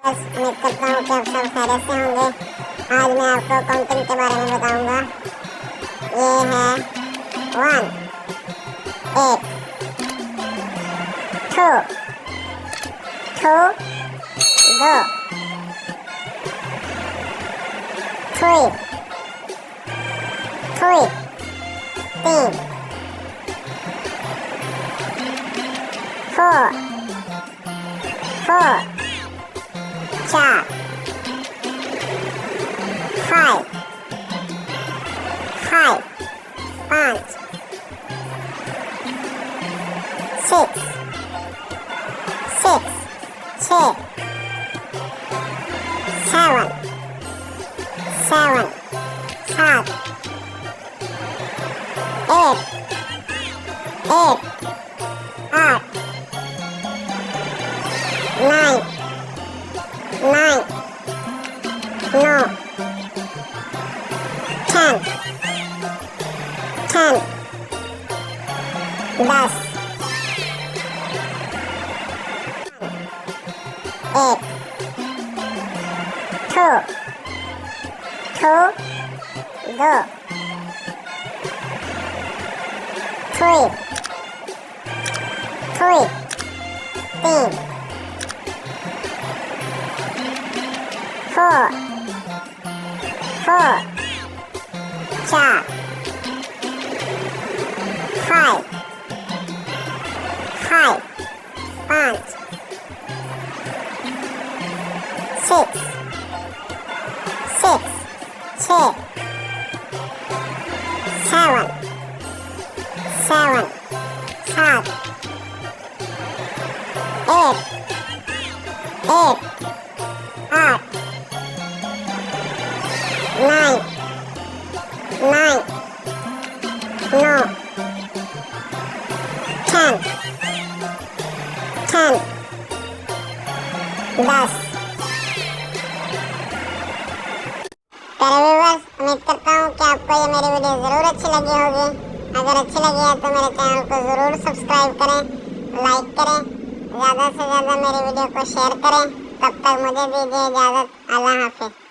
बस उम्मीद करता हूँ कि आप सब खैरियत से होंगे। आज मैं आपको काउंटिंग के बारे में बताऊंगा। ये है 1 8 2 2 2 3 3 3 4 4 4 5 5 5 6 6 6 7 7 7 8 8 8 9 9 9 10 10 10 8 2 2 2 3 3 3 4 4 4 5 5 5 6 6 6 7 7 7 8 8 8 9 9 9 10 10 10 प्यारे व्यूअर्स, उम्मीद करता हूँ कि आपको ये मेरी वीडियो ज़रूर अच्छी लगी होगी। अगर अच्छी लगी है तो मेरे चैनल को ज़रूर सब्सक्राइब करें, लाइक करें, ज़्यादा से ज़्यादा मेरी वीडियो को शेयर करें। तब तक मुझे दीजिए इजाज़त। अल्लाह हाफिज़।